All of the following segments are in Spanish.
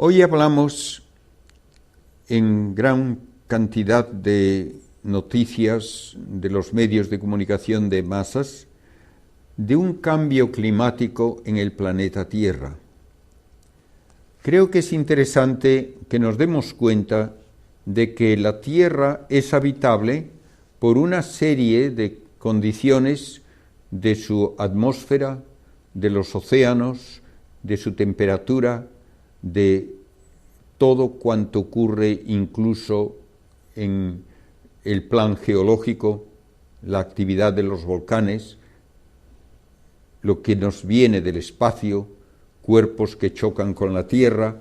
Hoy hablamos en gran cantidad de noticias de los medios de comunicación de masas de un cambio climático en el planeta Tierra. Creo que es interesante que nos demos cuenta de que la Tierra es habitable por una serie de condiciones de su atmósfera, de los océanos, de su temperatura, de todo cuanto ocurre incluso en el plan geológico, la actividad de los volcanes, lo que nos viene del espacio, cuerpos que chocan con la Tierra,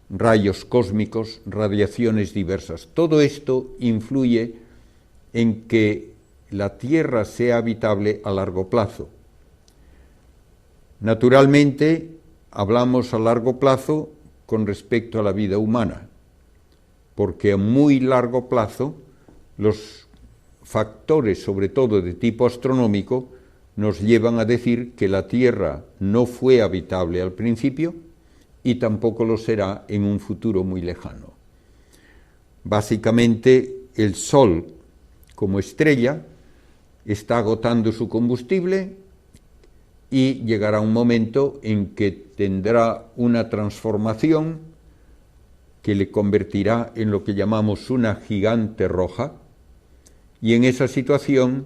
rayos cósmicos, radiaciones diversas. Todo esto influye en que la Tierra sea habitable a largo plazo. Naturalmente, hablamos a largo plazo con respecto a la vida humana, porque a muy largo plazo los factores, sobre todo de tipo astronómico, nos llevan a decir que la Tierra no fue habitable al principio y tampoco lo será en un futuro muy lejano. Básicamente, el Sol, como estrella, está agotando su combustible y llegará un momento en que tendrá una transformación que le convertirá en lo que llamamos una gigante roja, y en esa situación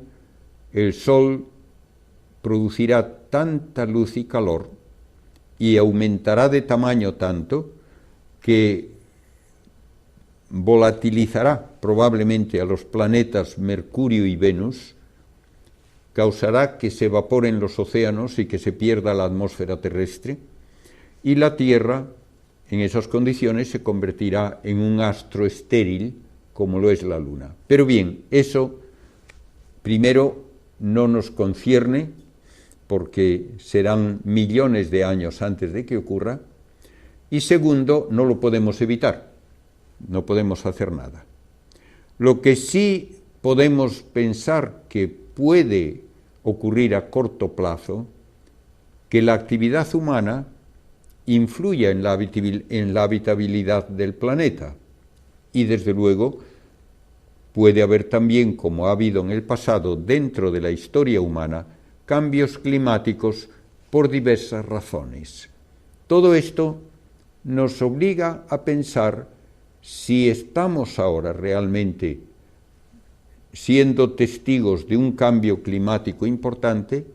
el Sol producirá tanta luz y calor y aumentará de tamaño tanto que volatilizará probablemente a los planetas Mercurio y Venus, causará que se evaporen los océanos y que se pierda la atmósfera terrestre, y la Tierra, en esas condiciones, se convertirá en un astro estéril, como lo es la Luna. Pero bien, eso primero no nos concierne, porque serán millones de años antes de que ocurra, y segundo, no lo podemos evitar, no podemos hacer nada. Lo que sí podemos pensar que puede ocurrir a corto plazo, que la actividad humana influya en la habitabilidad del planeta, y desde luego puede haber también, como ha habido en el pasado dentro de la historia humana, cambios climáticos por diversas razones. Todo esto nos obliga a pensar si estamos ahora realmente siendo testigos de un cambio climático importante,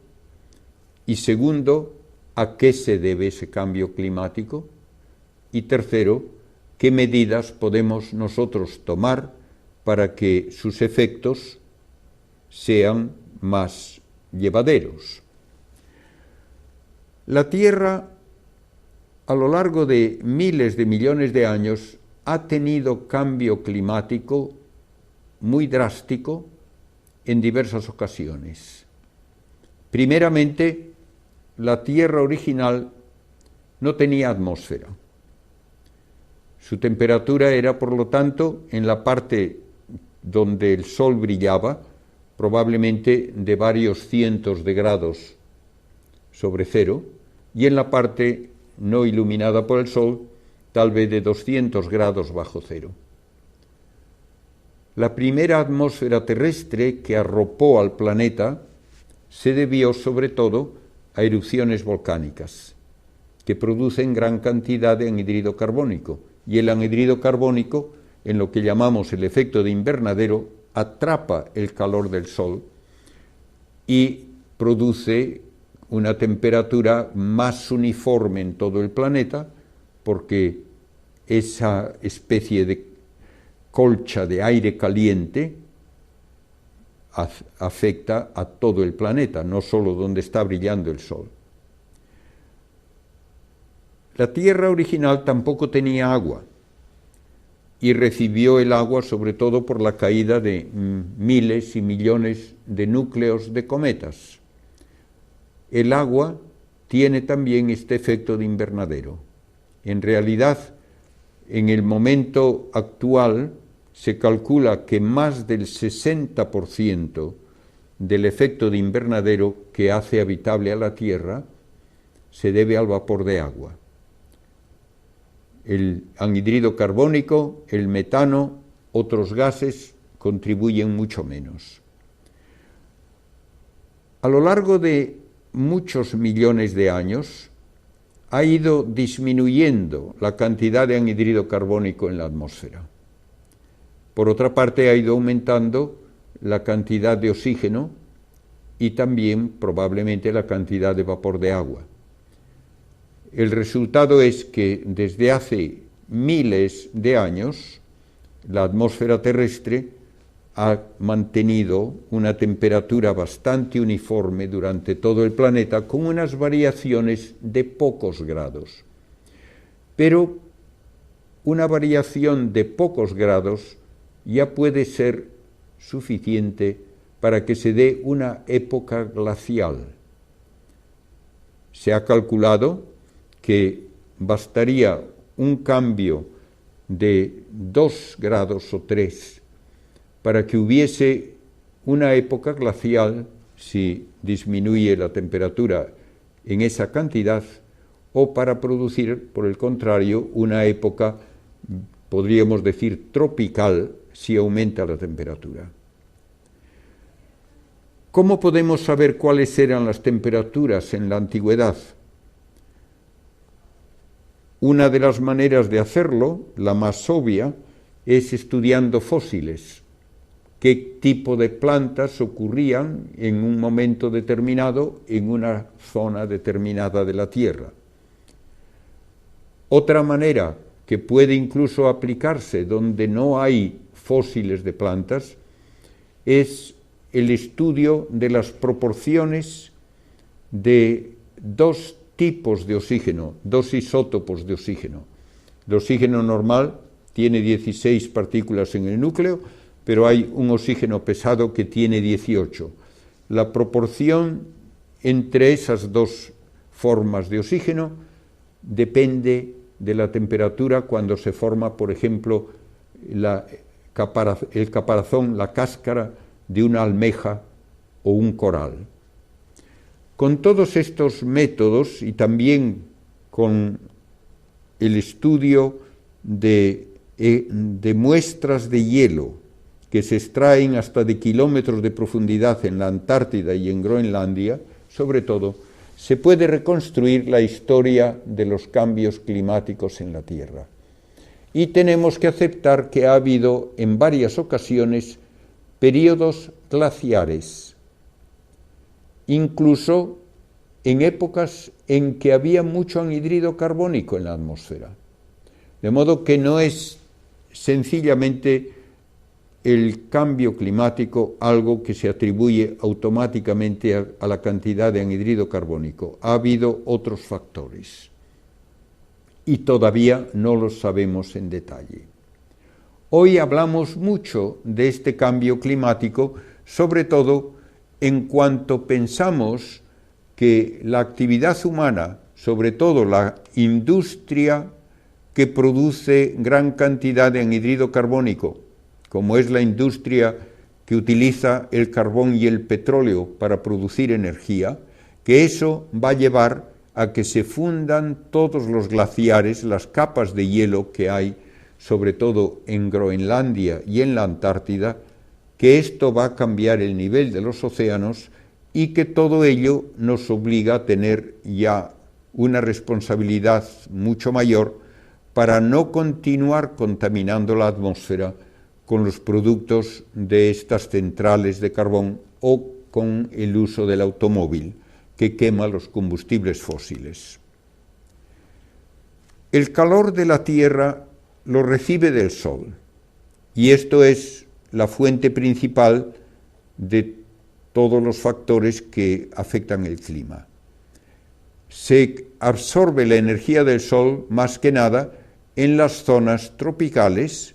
y segundo, a qué se debe ese cambio climático, y tercero, qué medidas podemos nosotros tomar para que sus efectos sean más llevaderos. La Tierra, a lo largo de miles de millones de años, ha tenido cambio climático muy drástico en diversas ocasiones. Primeramente, la Tierra original no tenía atmósfera. Su temperatura era, por lo tanto, en la parte donde el Sol brillaba, probablemente de varios cientos de grados sobre cero, y en la parte no iluminada por el Sol, tal vez de 200 grados bajo cero. La primera atmósfera terrestre que arropó al planeta se debió sobre todo a erupciones volcánicas, que producen gran cantidad de anhídrido carbónico, y el anhídrido carbónico, en lo que llamamos el efecto de invernadero, atrapa el calor del Sol y produce una temperatura más uniforme en todo el planeta, porque esa especie de colcha de aire caliente afecta a todo el planeta, no solo donde está brillando el Sol. La Tierra original tampoco tenía agua, y recibió el agua sobre todo por la caída de miles y millones de núcleos de cometas. El agua tiene también este efecto de invernadero. En realidad, en el momento actual, se calcula que más del 60% del efecto de invernadero que hace habitable a la Tierra se debe al vapor de agua. El anhídrido carbónico, el metano, otros gases contribuyen mucho menos. A lo largo de muchos millones de años ha ido disminuyendo la cantidad de anhídrido carbónico en la atmósfera. Por otra parte, ha ido aumentando la cantidad de oxígeno y también probablemente la cantidad de vapor de agua. El resultado es que desde hace miles de años la atmósfera terrestre ha mantenido una temperatura bastante uniforme durante todo el planeta, con unas variaciones de pocos grados. Pero una variación de pocos grados ya puede ser suficiente para que se dé una época glacial. Se ha calculado que bastaría un cambio de 2 grados o 3 para que hubiese una época glacial si disminuye la temperatura en esa cantidad, o para producir, por el contrario, una época, podríamos decir, tropical si aumenta la temperatura. ¿Cómo podemos saber cuáles eran las temperaturas en la antigüedad? Una de las maneras de hacerlo, la más obvia, es estudiando fósiles. ¿Qué tipo de plantas ocurrían en un momento determinado en una zona determinada de la Tierra? Otra manera que puede incluso aplicarse donde no hay fósiles de plantas es el estudio de las proporciones de dos tipos de oxígeno, dos isótopos de oxígeno. El oxígeno normal tiene 16 partículas en el núcleo, pero hay un oxígeno pesado que tiene 18. La proporción entre esas dos formas de oxígeno depende de la temperatura cuando se forma, por ejemplo, el caparazón, la cáscara de una almeja o un coral. Con todos estos métodos y también con el estudio de muestras de hielo que se extraen hasta de kilómetros de profundidad en la Antártida y en Groenlandia, sobre todo, se puede reconstruir la historia de los cambios climáticos en la Tierra. Y tenemos que aceptar que ha habido en varias ocasiones periodos glaciares, incluso en épocas en que había mucho anhídrido carbónico en la atmósfera. De modo que no es sencillamente el cambio climático algo que se atribuye automáticamente a la cantidad de anhídrido carbónico. Ha habido otros factores y todavía no los sabemos en detalle. Hoy hablamos mucho de este cambio climático, sobre todo en cuanto pensamos que la actividad humana, sobre todo la industria que produce gran cantidad de anhídrido carbónico, como es la industria que utiliza el carbón y el petróleo para producir energía, que eso va a llevar a que se fundan todos los glaciares, las capas de hielo que hay, sobre todo en Groenlandia y en la Antártida, que esto va a cambiar el nivel de los océanos y que todo ello nos obliga a tener ya una responsabilidad mucho mayor para no continuar contaminando la atmósfera con los productos de estas centrales de carbón o con el uso del automóvil, que quema los combustibles fósiles. El calor de la Tierra lo recibe del Sol, y esto es la fuente principal de todos los factores que afectan el clima. Se absorbe la energía del Sol más que nada en las zonas tropicales,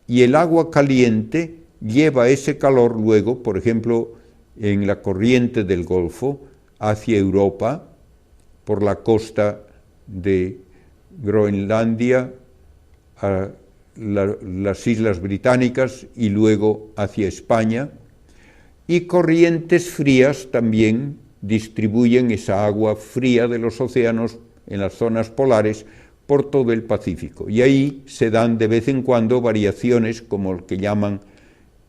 y el agua caliente lleva ese calor luego, por ejemplo, en la corriente del Golfo, hacia Europa, por la costa de Groenlandia, a las Islas Británicas y luego hacia España, y corrientes frías también distribuyen esa agua fría de los océanos en las zonas polares por todo el Pacífico. Y ahí se dan de vez en cuando variaciones como el que llaman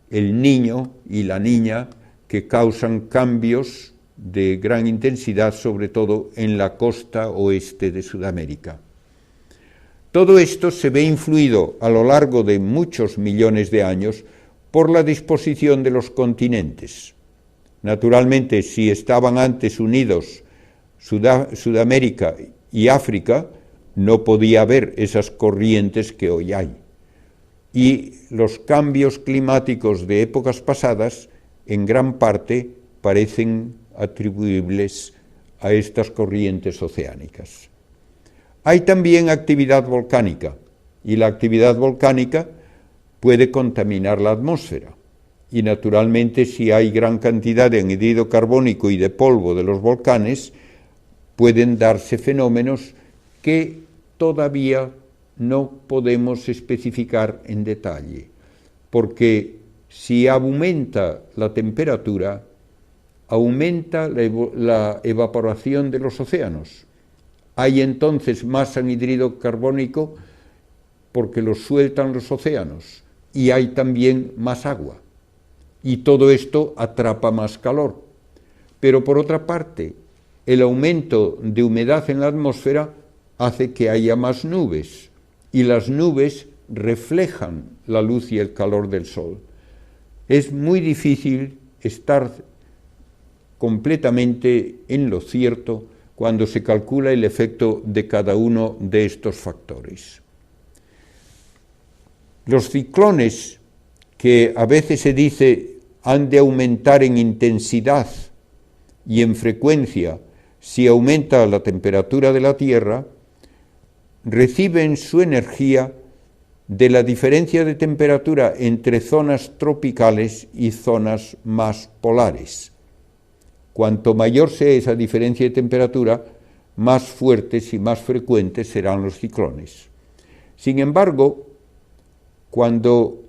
el Niño y la Niña, que causan cambios de gran intensidad, sobre todo en la costa oeste de Sudamérica. Todo esto se ve influido a lo largo de muchos millones de años por la disposición de los continentes. Naturalmente, si estaban antes unidos Sudamérica y África, no podía haber esas corrientes que hoy hay. Y los cambios climáticos de épocas pasadas, en gran parte, parecen atribuibles a estas corrientes oceánicas. Hay también actividad volcánica, y la actividad volcánica puede contaminar la atmósfera. Y naturalmente, si hay gran cantidad de anhídrido carbónico y de polvo de los volcanes, pueden darse fenómenos que todavía no podemos especificar en detalle, porque si aumenta la temperatura, aumenta la evaporación de los océanos. Hay entonces más anhídrido carbónico porque lo sueltan los océanos, y hay también más agua. Y todo esto atrapa más calor. Pero por otra parte, el aumento de humedad en la atmósfera hace que haya más nubes, y las nubes reflejan la luz y el calor del sol. Es muy difícil estar completamente en lo cierto cuando se calcula el efecto de cada uno de estos factores. Los ciclones, que a veces se dice han de aumentar en intensidad y en frecuencia si aumenta la temperatura de la Tierra, reciben su energía de la diferencia de temperatura entre zonas tropicales y zonas más polares. Cuanto mayor sea esa diferencia de temperatura, más fuertes y más frecuentes serán los ciclones. Sin embargo, cuando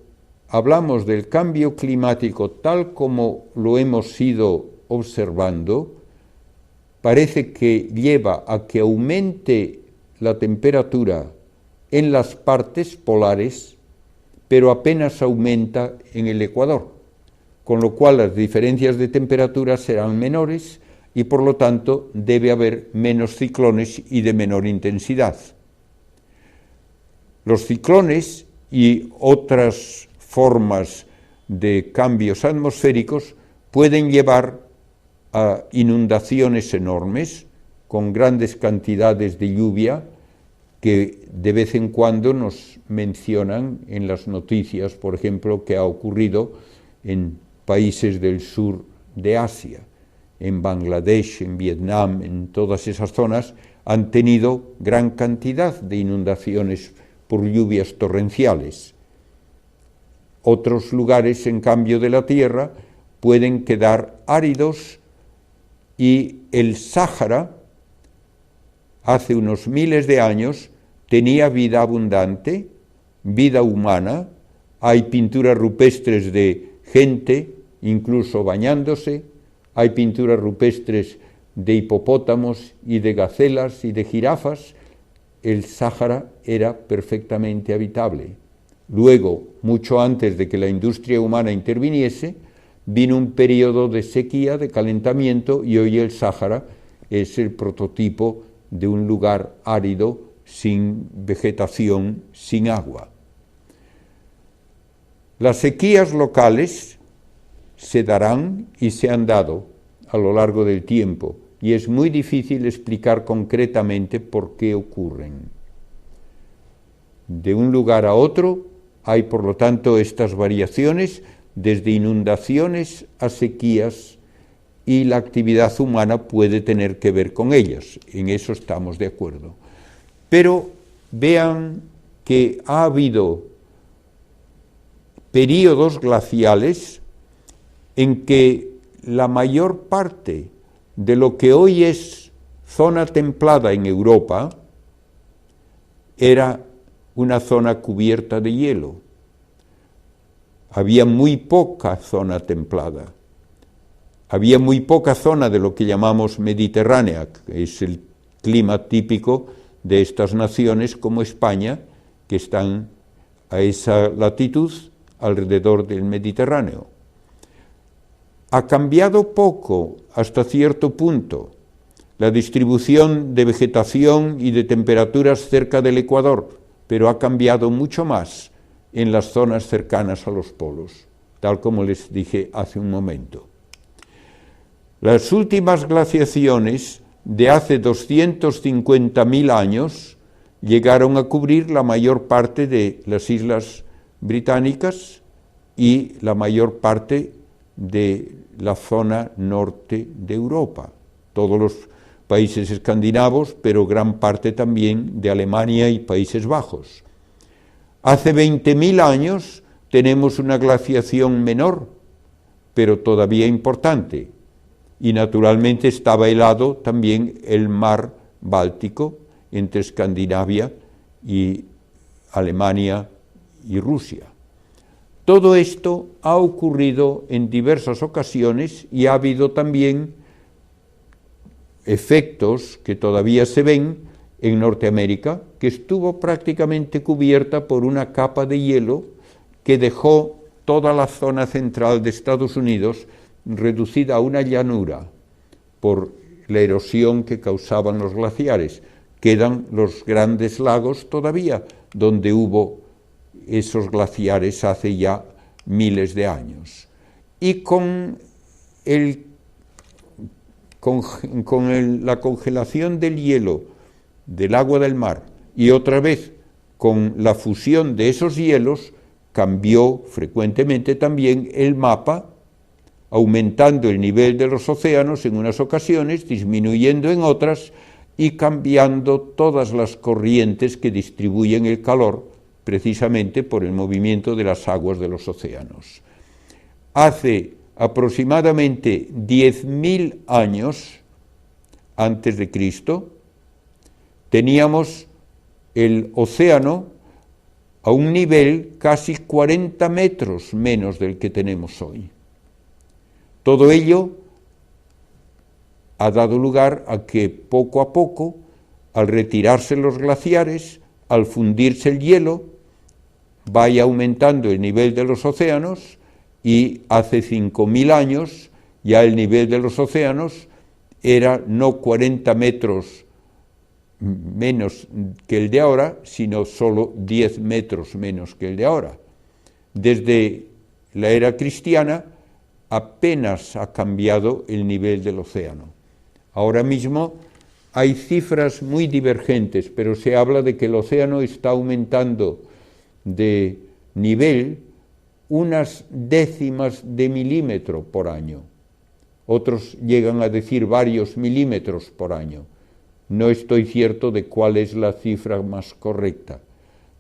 hablamos del cambio climático tal como lo hemos ido observando, parece que lleva a que aumente la temperatura en las partes polares, pero apenas aumenta en el ecuador, con lo cual las diferencias de temperatura serán menores y por lo tanto debe haber menos ciclones y de menor intensidad. Los ciclones y otras formas de cambios atmosféricos pueden llevar a inundaciones enormes con grandes cantidades de lluvia que de vez en cuando nos mencionan en las noticias, por ejemplo, que ha ocurrido en países del sur de Asia, en Bangladesh, en Vietnam, en todas esas zonas, han tenido gran cantidad de inundaciones por lluvias torrenciales. Otros lugares, en cambio, de la Tierra pueden quedar áridos, y el Sáhara, hace unos miles de años, tenía vida abundante, vida humana. Hay pinturas rupestres de gente, incluso bañándose, hay pinturas rupestres de hipopótamos y de gacelas y de jirafas. El Sáhara era perfectamente habitable. Luego, mucho antes de que la industria humana interviniese, vino un periodo de sequía, de calentamiento, y hoy el Sáhara es el prototipo de un lugar árido, sin vegetación, sin agua. Las sequías locales se darán y se han dado a lo largo del tiempo, y es muy difícil explicar concretamente por qué ocurren. De un lugar a otro hay, por lo tanto, estas variaciones, desde inundaciones a sequías, y la actividad humana puede tener que ver con ellas, en eso estamos de acuerdo. Pero vean que ha habido períodos glaciales en que la mayor parte de lo que hoy es zona templada en Europa era una zona cubierta de hielo. Había muy poca zona templada. Había muy poca zona de lo que llamamos mediterránea, que es el clima típico de estas naciones como España, que están a esa latitud alrededor del Mediterráneo. Ha cambiado poco hasta cierto punto la distribución de vegetación y de temperaturas cerca del Ecuador, pero ha cambiado mucho más en las zonas cercanas a los polos, tal como les dije hace un momento. Las últimas glaciaciones de hace 250.000 años llegaron a cubrir la mayor parte de las islas británicas y la mayor parte de la zona norte de Europa, todos los países escandinavos, pero gran parte también de Alemania y Países Bajos. Hace 20.000 años tenemos una glaciación menor, pero todavía importante, y naturalmente estaba helado también el mar Báltico entre Escandinavia y Alemania y Rusia. Todo esto ha ocurrido en diversas ocasiones y ha habido también efectos que todavía se ven en Norteamérica, que estuvo prácticamente cubierta por una capa de hielo que dejó toda la zona central de Estados Unidos reducida a una llanura por la erosión que causaban los glaciares. Quedan los grandes lagos todavía, donde hubo esos glaciares hace ya miles de años. Y con la congelación del hielo del agua del mar y otra vez con la fusión de esos hielos, cambió frecuentemente también el mapa, aumentando el nivel de los océanos en unas ocasiones, disminuyendo en otras y cambiando todas las corrientes que distribuyen el calor precisamente por el movimiento de las aguas de los océanos. Hace aproximadamente 10.000 años antes de Cristo, teníamos el océano a un nivel casi 40 metros menos del que tenemos hoy. Todo ello ha dado lugar a que poco a poco, al retirarse los glaciares, al fundirse el hielo, vaya aumentando el nivel de los océanos y hace 5.000 años ya el nivel de los océanos era no 40 metros menos que el de ahora, sino solo 10 metros menos que el de ahora. Desde la era cristiana apenas ha cambiado el nivel del océano. Ahora mismo hay cifras muy divergentes, pero se habla de que el océano está aumentando de nivel unas décimas de milímetro por año. Otros llegan a decir varios milímetros por año. No estoy cierto de cuál es la cifra más correcta.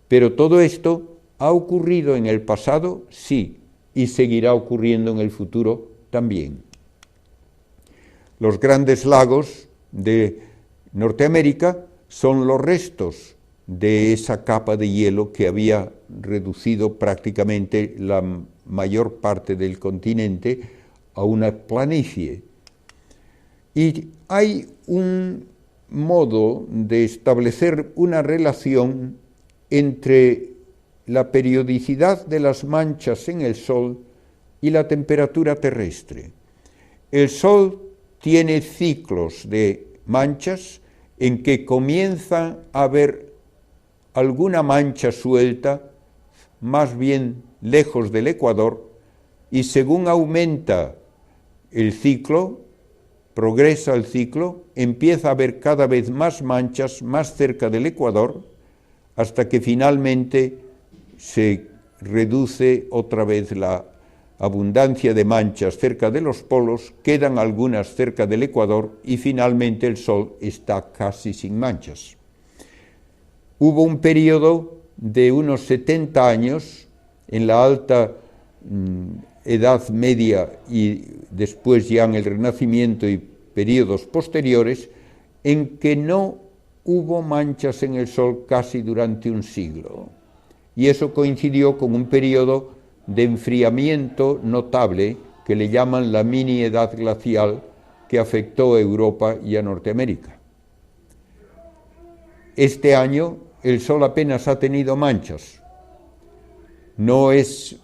Pero todo esto ha ocurrido en el pasado, sí, y seguirá ocurriendo en el futuro también. Los grandes lagos de Norteamérica son los restos de esa capa de hielo que había reducido prácticamente la mayor parte del continente a una planicie. Y hay un modo de establecer una relación entre la periodicidad de las manchas en el Sol y la temperatura terrestre. El Sol tiene ciclos de manchas en que comienza a haber alguna mancha suelta, más bien lejos del ecuador, y según aumenta el ciclo, progresa el ciclo, empieza a haber cada vez más manchas más cerca del ecuador, hasta que finalmente se reduce otra vez la abundancia de manchas cerca de los polos, quedan algunas cerca del ecuador y finalmente el Sol está casi sin manchas. Hubo un periodo de unos 70 años en la alta Edad Media y después ya en el Renacimiento y periodos posteriores, en que no hubo manchas en el Sol casi durante un siglo. Y eso coincidió con un periodo de enfriamiento notable que le llaman la mini edad glacial, que afectó a Europa y a Norteamérica. este año el Sol apenas ha tenido manchas. No es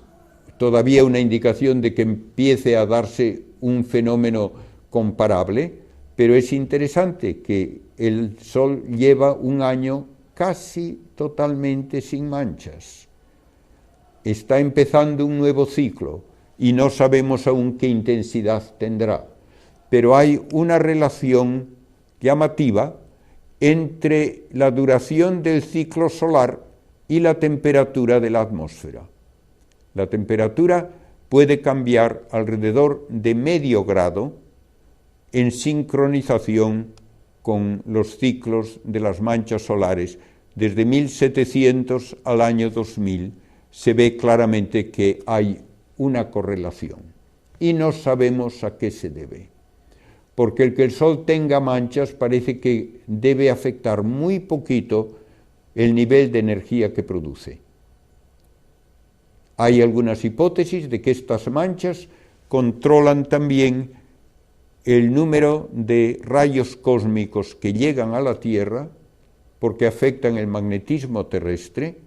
todavía una indicación de que empiece a darse un fenómeno comparable, pero es interesante que el Sol lleva un año casi totalmente sin manchas. Está empezando un nuevo ciclo y no sabemos aún qué intensidad tendrá, pero hay una relación llamativa entre la duración del ciclo solar y la temperatura de la atmósfera. La temperatura puede cambiar alrededor de medio grado en sincronización con los ciclos de las manchas solares. Desde 1700 al año 2000 se ve claramente que hay una correlación y no sabemos a qué se debe. Porque el que el Sol tenga manchas parece que debe afectar muy poquito el nivel de energía que produce. Hay algunas hipótesis de que estas manchas controlan también el número de rayos cósmicos que llegan a la Tierra, porque afectan el magnetismo terrestre,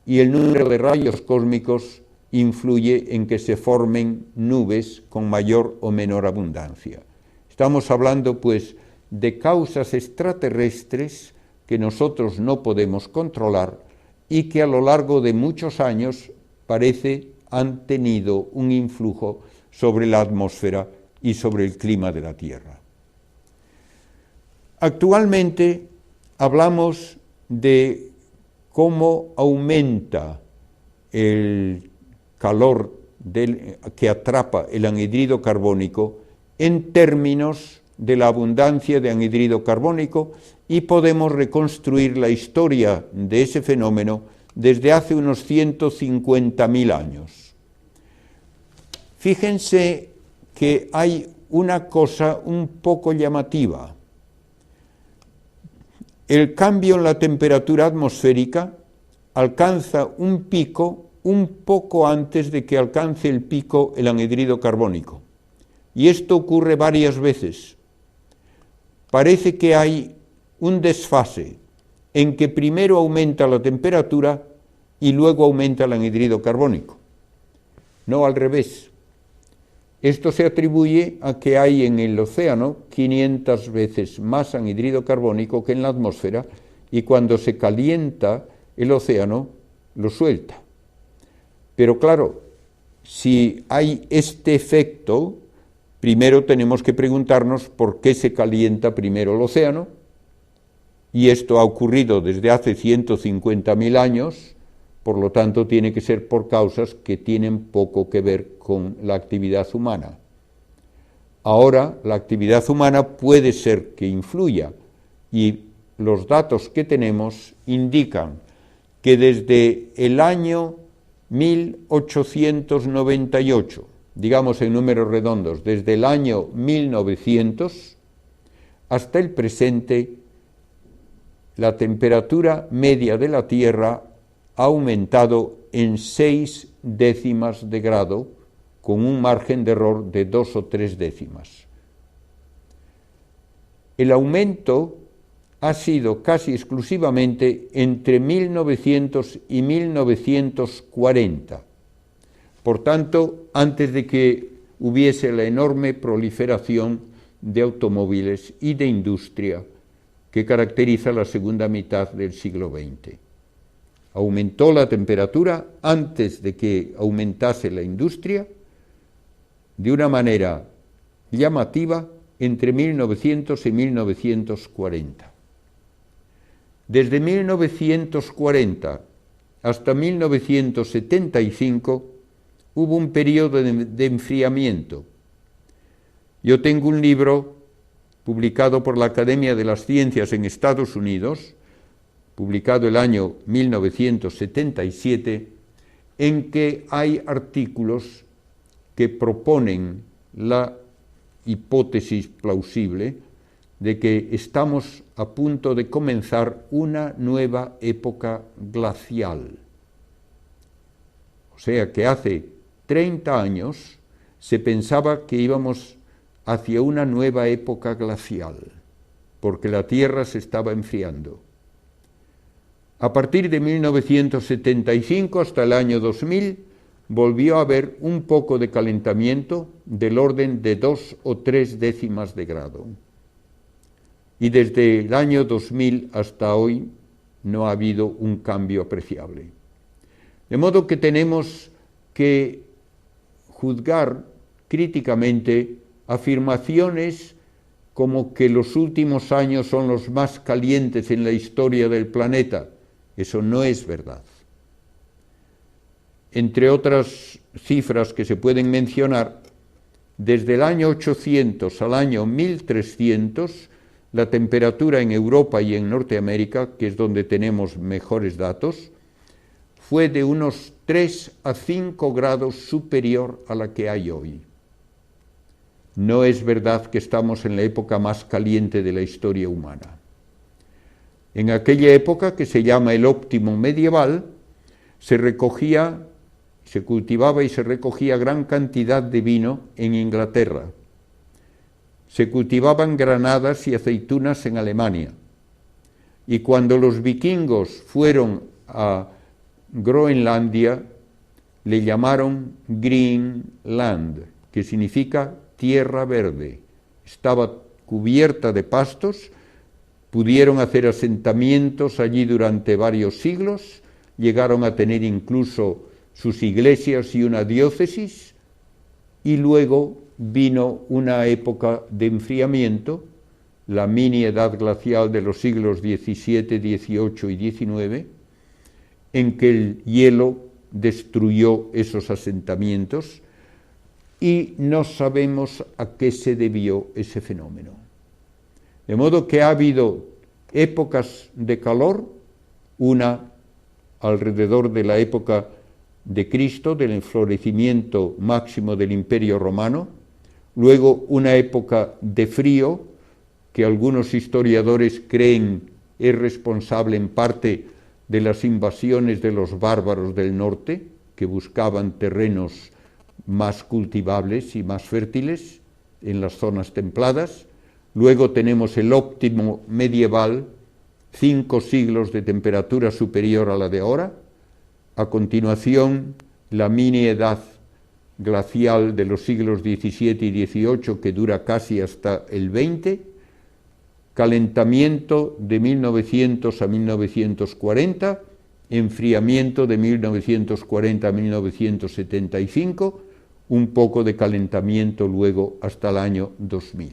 y el número de rayos cósmicos influye en que se formen nubes con mayor o menor abundancia. Estamos hablando, pues, de causas extraterrestres que nosotros no podemos controlar y que a lo largo de muchos años parece han tenido un influjo sobre la atmósfera y sobre el clima de la Tierra. Actualmente hablamos de cómo aumenta el calor que atrapa el anhidrido carbónico en términos de la abundancia de anhidrido carbónico, y podemos reconstruir la historia de ese fenómeno desde hace unos 150.000 años. Fíjense que hay una cosa un poco llamativa. El cambio en la temperatura atmosférica alcanza un pico un poco antes de que alcance el pico el anhidrido carbónico. Y esto ocurre varias veces. Parece que hay un desfase en que primero aumenta la temperatura y luego aumenta el anhidrido carbónico. No al revés. Esto se atribuye a que hay en el océano 500 veces más anhidrido carbónico que en la atmósfera, y cuando se calienta el océano lo suelta. Pero claro, si hay este efecto, primero tenemos que preguntarnos por qué se calienta primero el océano, y esto ha ocurrido desde hace 150.000 años, por lo tanto tiene que ser por causas que tienen poco que ver con la actividad humana. Ahora la actividad humana puede ser que influya, y los datos que tenemos indican que desde el año 1898, digamos en números redondos, desde el año 1900 hasta el presente, la temperatura media de la Tierra ha aumentado en 6 décimas de grado, con un margen de error de 2 o 3 décimas. El aumento ha sido casi exclusivamente entre 1900 y 1940. Por tanto, antes de que hubiese la enorme proliferación de automóviles y de industria que caracteriza la segunda mitad del siglo XX. Aumentó la temperatura antes de que aumentase la industria de una manera llamativa entre 1900 y 1940. Desde 1940 hasta 1975 hubo un periodo de enfriamiento. Yo tengo un libro publicado por la Academia de las Ciencias en Estados Unidos, publicado el año 1977, en que hay artículos que proponen la hipótesis plausible de que estamos a punto de comenzar una nueva época glacial. O sea que hace 30 años se pensaba que íbamos hacia una nueva época glacial, porque la Tierra se estaba enfriando. A partir de 1975 hasta el año 2000 volvió a haber un poco de calentamiento del orden de 2 o 3 décimas de grado. Y desde el año 2000 hasta hoy no ha habido un cambio apreciable. De modo que tenemos que juzgar críticamente afirmaciones como que los últimos años son los más calientes en la historia del planeta. Eso no es verdad. Entre otras cifras que se pueden mencionar, desde el año 800 al año 1300, la temperatura en Europa y en Norteamérica, que es donde tenemos mejores datos, fue de unos 3 a 5 grados superior a la que hay hoy. No es verdad que estamos en la época más caliente de la historia humana. En aquella época, que se llama el óptimo medieval, se cultivaba y se recogía gran cantidad de vino en Inglaterra. Se cultivaban granadas y aceitunas en Alemania. Y cuando los vikingos fueron a Groenlandia, le llamaron Greenland, que significa tierra verde. Estaba cubierta de pastos, pudieron hacer asentamientos allí durante varios siglos, llegaron a tener incluso sus iglesias y una diócesis, y luego vino una época de enfriamiento, la mini edad glacial de los siglos XVII, XVIII y XIX, en que el hielo destruyó esos asentamientos y no sabemos a qué se debió ese fenómeno. De modo que ha habido épocas de calor, una alrededor de la época de Cristo, del enflorecimiento máximo del Imperio Romano, luego una época de frío, que algunos historiadores creen es responsable en parte de las invasiones de los bárbaros del norte, que buscaban terrenos más cultivables y más fértiles en las zonas templadas. Luego tenemos el óptimo medieval, 5 siglos de temperatura superior a la de ahora. A continuación, la mini edad glacial de los siglos XVII y XVIII, que dura casi hasta el XX, calentamiento de 1900 a 1940, enfriamiento de 1940 a 1975, un poco de calentamiento luego hasta el año 2000.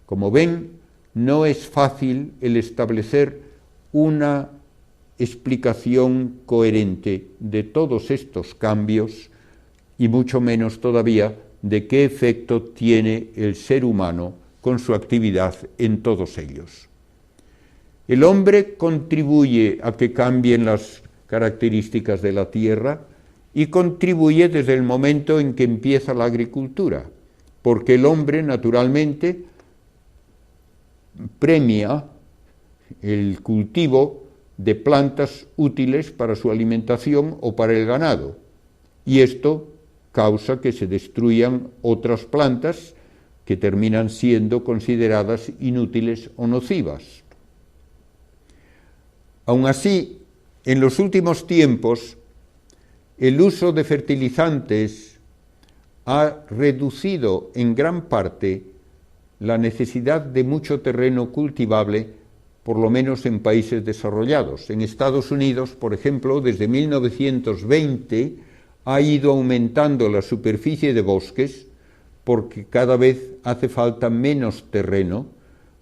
Como ven, no es fácil el establecer una explicación coherente de todos estos cambios y mucho menos todavía de qué efecto tiene el ser humano con su actividad en todos ellos. El hombre contribuye a que cambien las características de la tierra y contribuye desde el momento en que empieza la agricultura, porque el hombre naturalmente premia el cultivo de plantas útiles para su alimentación o para el ganado, y esto causa que se destruyan otras plantas que terminan siendo consideradas inútiles o nocivas. Aun así, en los últimos tiempos, el uso de fertilizantes ha reducido en gran parte la necesidad de mucho terreno cultivable, por lo menos en países desarrollados. En Estados Unidos, por ejemplo, desde 1920 ha ido aumentando la superficie de bosques porque cada vez hace falta menos terreno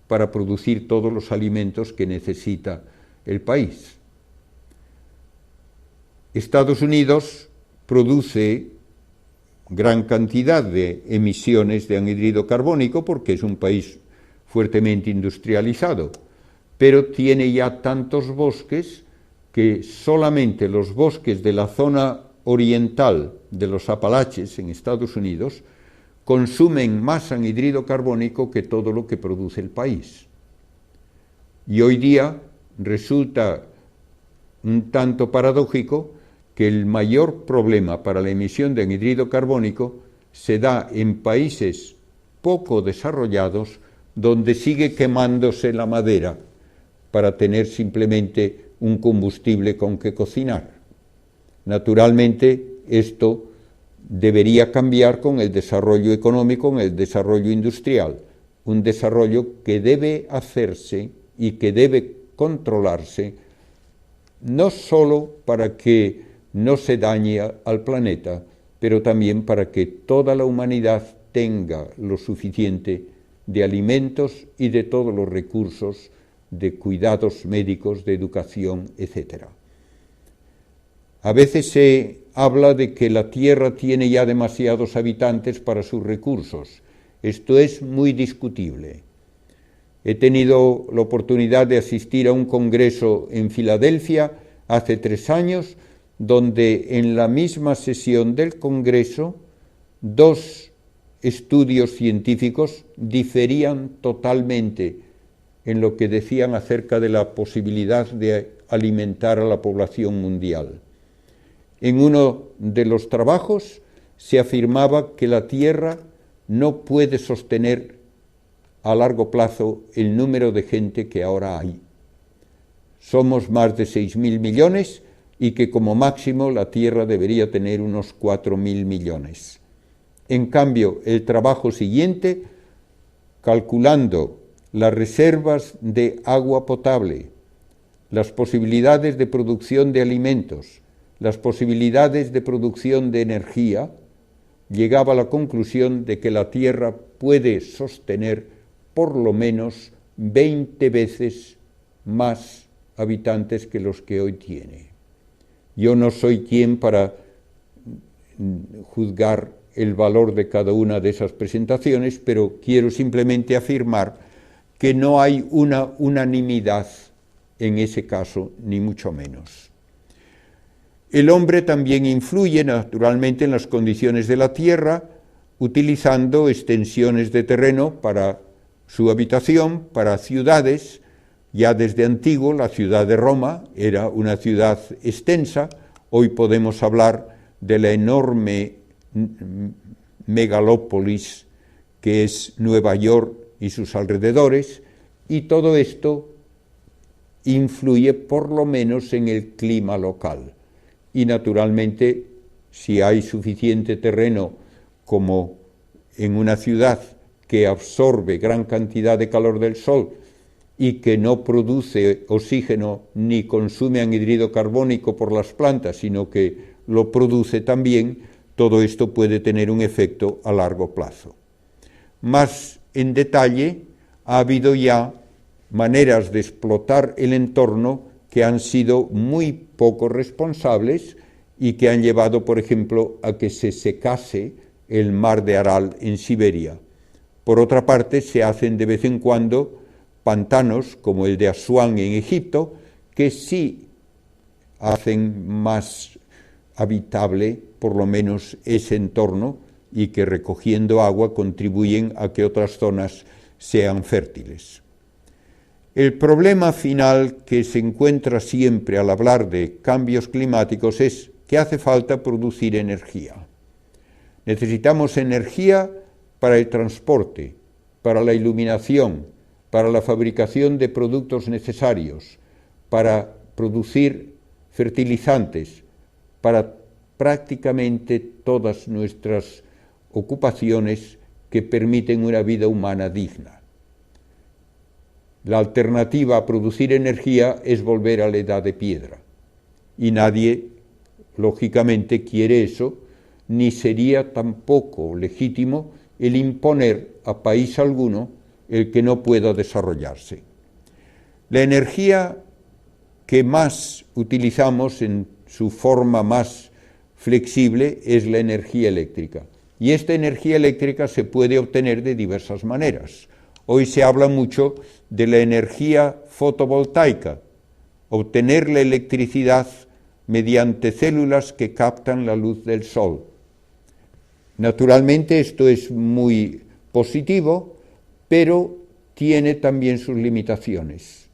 para producir todos los alimentos que necesita el país. Estados Unidos produce gran cantidad de emisiones de anhídrido carbónico porque es un país fuertemente industrializado, pero tiene ya tantos bosques que solamente los bosques de la zona oriental de los Apalaches en Estados Unidos consumen más anhídrido carbónico que todo lo que produce el país. Y hoy día resulta un tanto paradójico que el mayor problema para la emisión de anhídrido carbónico se da en países poco desarrollados donde sigue quemándose la madera para tener simplemente un combustible con que cocinar. Naturalmente, esto debería cambiar con el desarrollo económico, con el desarrollo industrial, un desarrollo que debe hacerse y que debe controlarse, no solo para que no se dañe al planeta, pero también para que toda la humanidad tenga lo suficiente de alimentos y de todos los recursos de cuidados médicos, de educación, etc. A veces se habla de que la Tierra tiene ya demasiados habitantes para sus recursos. Esto es muy discutible. He tenido la oportunidad de asistir a un congreso en Filadelfia hace 3 años, donde en la misma sesión del congreso 2 estudios científicos diferían totalmente en lo que decían acerca de la posibilidad de alimentar a la población mundial. En uno de los trabajos se afirmaba que la Tierra no puede sostener a largo plazo el número de gente que ahora hay. Somos más de 6.000 millones y que como máximo la Tierra debería tener unos 4.000 millones. En cambio, el trabajo siguiente, calculando las reservas de agua potable, las posibilidades de producción de alimentos, las posibilidades de producción de energía, llegaba a la conclusión de que la Tierra puede sostener por lo menos 20 veces más habitantes que los que hoy tiene. Yo no soy quien para juzgar el valor de cada una de esas presentaciones, pero quiero simplemente afirmar que no hay una unanimidad en ese caso, ni mucho menos. El hombre también influye naturalmente en las condiciones de la Tierra, utilizando extensiones de terreno para su habitación, para ciudades. Ya desde antiguo la ciudad de Roma era una ciudad extensa. Hoy podemos hablar de la enorme megalópolis que es Nueva York y sus alrededores, y todo esto influye por lo menos en el clima local. Y naturalmente, si hay suficiente terreno como en una ciudad que absorbe gran cantidad de calor del sol y que no produce oxígeno ni consume anhídrido carbónico por las plantas, sino que lo produce también, todo esto puede tener un efecto a largo plazo. Más en detalle, ha habido ya maneras de explotar el entorno que han sido muy poco responsables y que han llevado, por ejemplo, a que se secase el mar de Aral en Siberia. Por otra parte, se hacen de vez en cuando pantanos, como el de Asuán en Egipto, que sí hacen más habitable, por lo menos, ese entorno y que recogiendo agua contribuyen a que otras zonas sean fértiles. El problema final que se encuentra siempre al hablar de cambios climáticos es que hace falta producir energía. Necesitamos energía para el transporte, para la iluminación, para la fabricación de productos necesarios, para producir fertilizantes, para prácticamente todas nuestras ocupaciones que permiten una vida humana digna. La alternativa a producir energía es volver a la edad de piedra. Y nadie, lógicamente, quiere eso, ni sería tampoco legítimo el imponer a país alguno el que no pueda desarrollarse. La energía que más utilizamos en su forma más flexible es la energía eléctrica. Y esta energía eléctrica se puede obtener de diversas maneras. Hoy se habla mucho de la energía fotovoltaica, obtener la electricidad mediante células que captan la luz del sol. Naturalmente esto es muy positivo, pero tiene también sus limitaciones.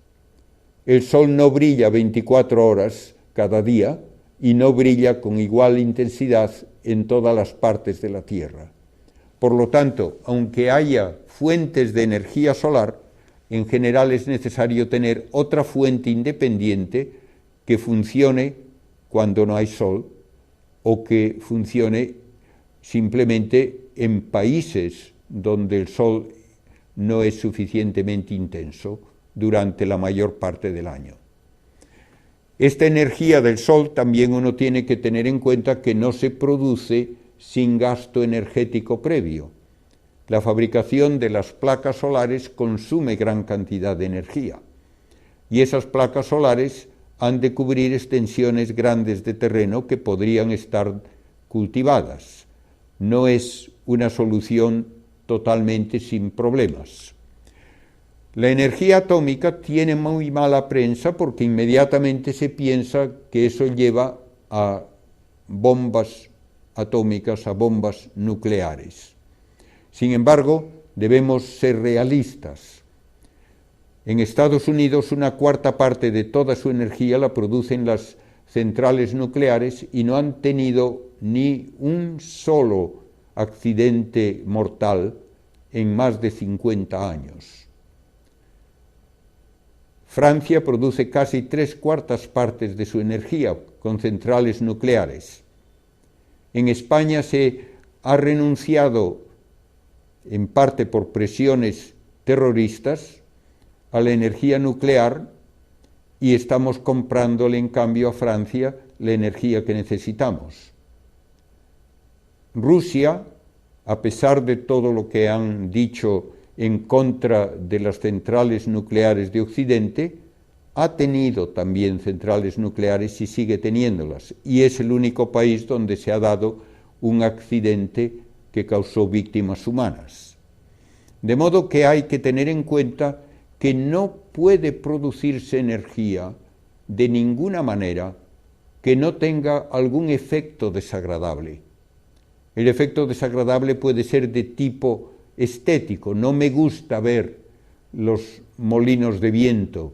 El sol no brilla 24 horas cada día y no brilla con igual intensidad en todas las partes de la Tierra. Por lo tanto, aunque haya fuentes de energía solar, en general es necesario tener otra fuente independiente que funcione cuando no hay sol o que funcione simplemente en países donde el sol no es suficientemente intenso durante la mayor parte del año. Esta energía del sol también uno tiene que tener en cuenta que no se produce sin gasto energético previo. La fabricación de las placas solares consume gran cantidad de energía y esas placas solares han de cubrir extensiones grandes de terreno que podrían estar cultivadas. No es una solución totalmente sin problemas. La energía atómica tiene muy mala prensa porque inmediatamente se piensa que eso lleva a bombas atómicas, a bombas nucleares. Sin embargo, debemos ser realistas. En Estados Unidos, una cuarta parte de toda su energía la producen las centrales nucleares y no han tenido ni un solo accidente mortal en más de 50 años. Francia produce casi 3/4 partes de su energía con centrales nucleares. En España se ha renunciado, en parte por presiones terroristas, a la energía nuclear y estamos comprándole en cambio a Francia la energía que necesitamos. Rusia, a pesar de todo lo que han dicho en contra de las centrales nucleares de Occidente, ha tenido también centrales nucleares y sigue teniéndolas, y es el único país donde se ha dado un accidente que causó víctimas humanas. De modo que hay que tener en cuenta que no puede producirse energía de ninguna manera que no tenga algún efecto desagradable. El efecto desagradable puede ser de tipo estético. No me gusta ver los molinos de viento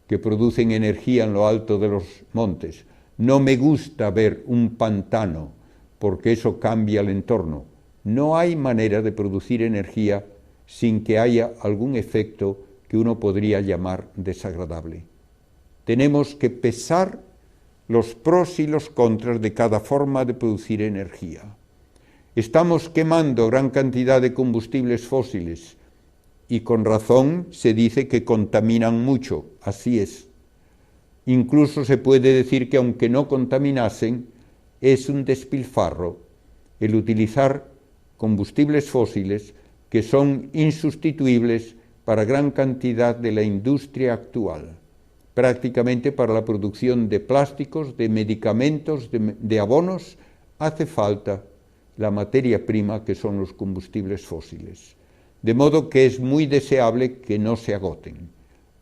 que producen energía en lo alto de los montes. No me gusta ver un pantano porque eso cambia el entorno. No hay manera de producir energía sin que haya algún efecto que uno podría llamar desagradable. Tenemos que pesar los pros y los contras de cada forma de producir energía. Estamos quemando gran cantidad de combustibles fósiles y con razón se dice que contaminan mucho, así es. Incluso se puede decir que aunque no contaminasen, es un despilfarro el utilizar combustibles fósiles que son insustituibles para gran cantidad de la industria actual, prácticamente para la producción de plásticos, de medicamentos, de abonos, hace falta la materia prima que son los combustibles fósiles. De modo que es muy deseable que no se agoten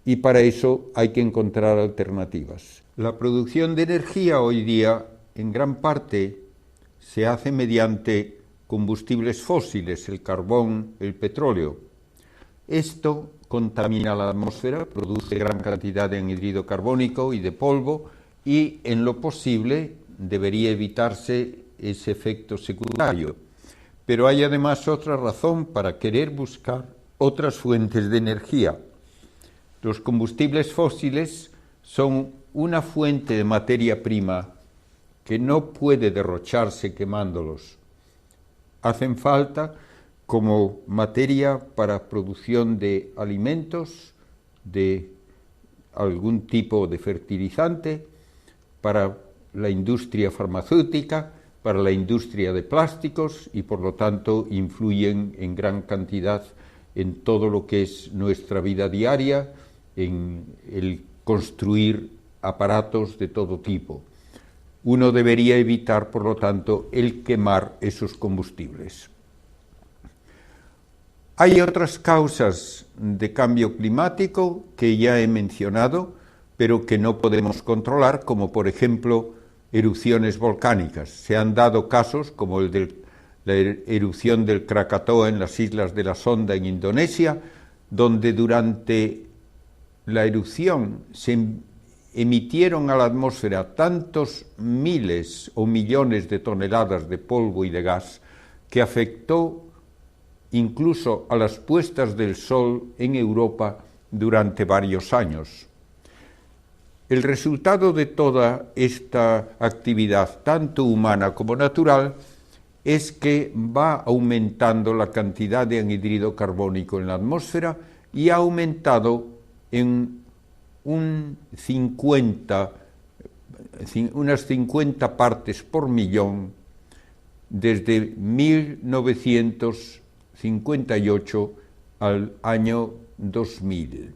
y para eso hay que encontrar alternativas. La producción de energía hoy día en gran parte se hace mediante combustibles fósiles, el carbón, el petróleo. Esto contamina la atmósfera, produce gran cantidad de anhídrido carbónico y de polvo y en lo posible debería evitarse ese efecto secundario. Pero hay además otra razón para querer buscar otras fuentes de energía. Los combustibles fósiles son una fuente de materia prima que no puede derrocharse quemándolos. Hacen falta como materia para producción de alimentos, de algún tipo de fertilizante, para la industria farmacéutica, para la industria de plásticos y por lo tanto influyen en gran cantidad en todo lo que es nuestra vida diaria, en el construir aparatos de todo tipo. Uno debería evitar, por lo tanto, el quemar esos combustibles. Hay otras causas de cambio climático que ya he mencionado, pero que no podemos controlar, como por ejemplo erupciones volcánicas. Se han dado casos como el de la erupción del Krakatoa en las islas de la Sonda en Indonesia, donde durante la erupción se emitieron a la atmósfera tantos miles o millones de toneladas de polvo y de gas que afectó incluso a las puestas del sol en Europa durante varios años. El resultado de toda esta actividad, tanto humana como natural, es que va aumentando la cantidad de anhídrido carbónico en la atmósfera y ha aumentado en unas 50 partes por millón desde 1958 al año 2000.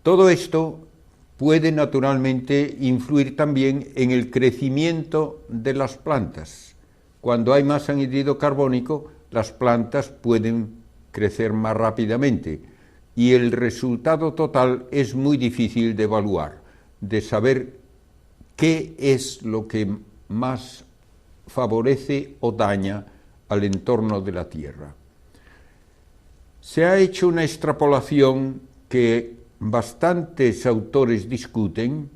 Todo esto puede naturalmente influir también en el crecimiento de las plantas. Cuando hay más anhídrido carbónico, las plantas pueden crecer más rápidamente y el resultado total es muy difícil de evaluar, de saber qué es lo que más favorece o daña al entorno de la Tierra. Se ha hecho una extrapolación que bastantes autores discuten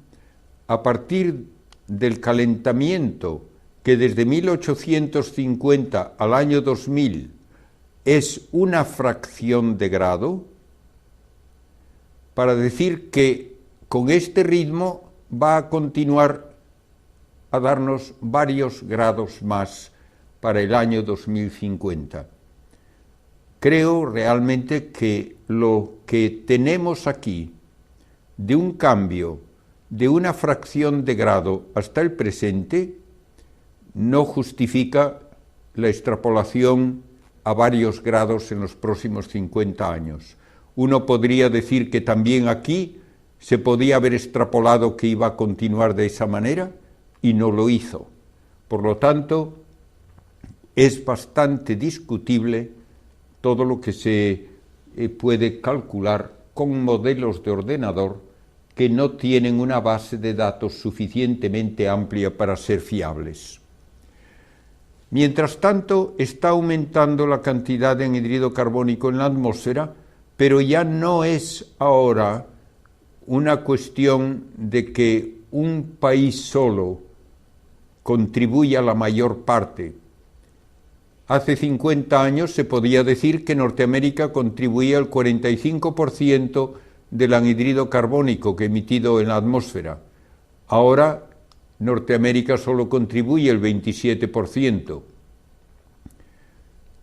a partir del calentamiento que desde 1850 al año 2000 es una fracción de grado, para decir que con este ritmo va a continuar a darnos varios grados más para el año 2050. Creo realmente que lo que tenemos aquí de un cambio de una fracción de grado hasta el presente no justifica la extrapolación a varios grados en los próximos 50 años. Uno podría decir que también aquí se podía haber extrapolado que iba a continuar de esa manera y no lo hizo. Por lo tanto, es bastante discutible todo lo que se puede calcular con modelos de ordenador que no tienen una base de datos suficientemente amplia para ser fiables. Mientras tanto, está aumentando la cantidad de anhídrido carbónico en la atmósfera, pero ya no es ahora una cuestión de que un país solo contribuya la mayor parte. Hace 50 años se podía decir que Norteamérica contribuía el 45% del anhídrido carbónico que emitido en la atmósfera. Ahora Norteamérica solo contribuye el 27%.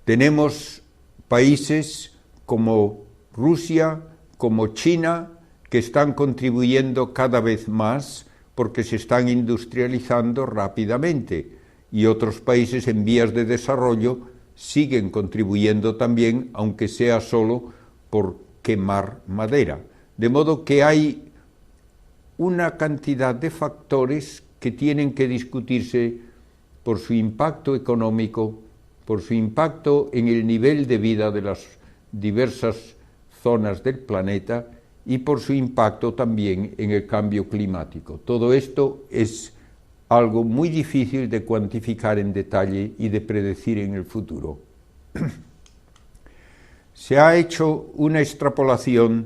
Tenemos países como Rusia, como China, que están contribuyendo cada vez más porque se están industrializando rápidamente, y otros países en vías de desarrollo siguen contribuyendo también, aunque sea solo por quemar madera. De modo que hay una cantidad de factores que tienen que discutirse por su impacto económico, por su impacto en el nivel de vida de las diversas zonas del planeta y por su impacto también en el cambio climático. Todo esto es algo muy difícil de cuantificar en detalle y de predecir en el futuro. Se ha hecho una extrapolación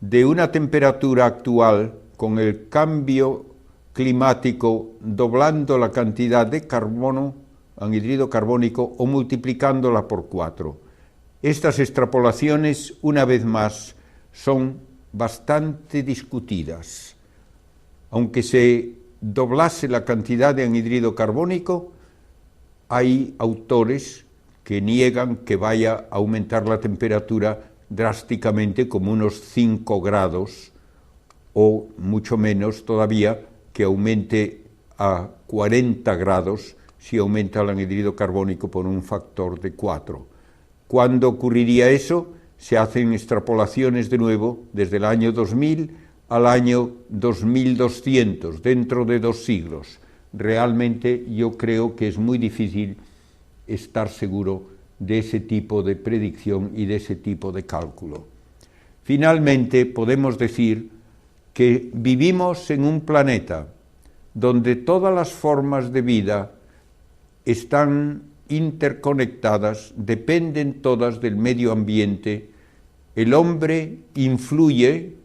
de una temperatura actual con el cambio climático doblando la cantidad de carbono, anhídrido carbónico, o multiplicándola por 4. Estas extrapolaciones, una vez más, son bastante discutidas. Aunque se doblase la cantidad de anhídrido carbónico, hay autores que niegan que vaya a aumentar la temperatura drásticamente como unos 5 grados o mucho menos todavía que aumente a 40 grados si aumenta el anhídrido carbónico por un factor de 4. ¿Cuándo ocurriría eso? Se hacen extrapolaciones de nuevo desde el año 2000 al año 2200, dentro de 2 siglos. Realmente yo creo que es muy difícil estar seguro de ese tipo de predicción y de ese tipo de cálculo. Finalmente, podemos decir que vivimos en un planeta donde todas las formas de vida están interconectadas, dependen todas del medio ambiente. El hombre influye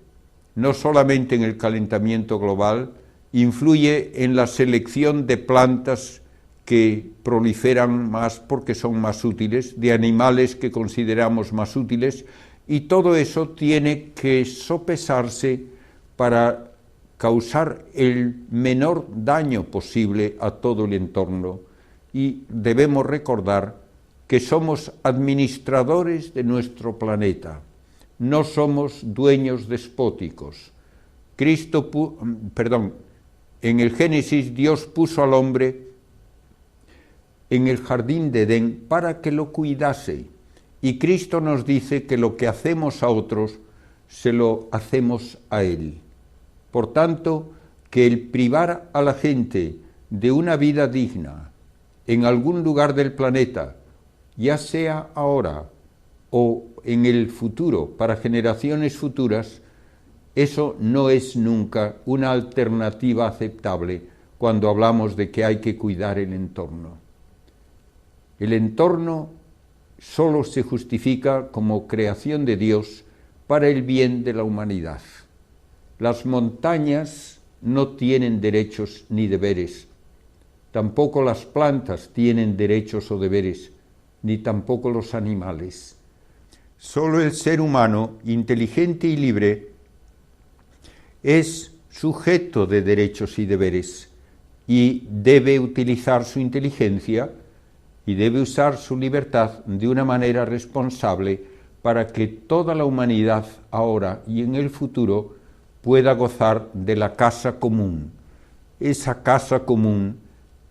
no solamente en el calentamiento global, influye en la selección de plantas que proliferan más porque son más útiles, de animales que consideramos más útiles, y todo eso tiene que sopesarse para causar el menor daño posible a todo el entorno, y debemos recordar que somos administradores de nuestro planeta, no somos dueños despóticos. En el Génesis Dios puso al hombre en el jardín de Edén para que lo cuidase, y Cristo nos dice que lo que hacemos a otros se lo hacemos a Él. Por tanto, que el privar a la gente de una vida digna en algún lugar del planeta, ya sea ahora o en el futuro, para generaciones futuras, eso no es nunca una alternativa aceptable cuando hablamos de que hay que cuidar el entorno. El entorno solo se justifica como creación de Dios para el bien de la humanidad. Las montañas no tienen derechos ni deberes, tampoco las plantas tienen derechos o deberes, ni tampoco los animales. Solo el ser humano, inteligente y libre, es sujeto de derechos y deberes, y debe utilizar su inteligencia y debe usar su libertad de una manera responsable para que toda la humanidad, ahora y en el futuro, pueda gozar de la casa común, esa casa común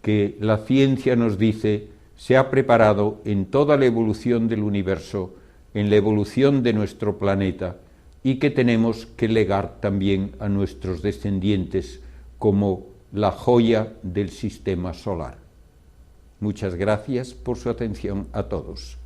que la ciencia nos dice se ha preparado en toda la evolución del universo, en la evolución de nuestro planeta, y que tenemos que legar también a nuestros descendientes como la joya del sistema solar. Muchas gracias por su atención a todos.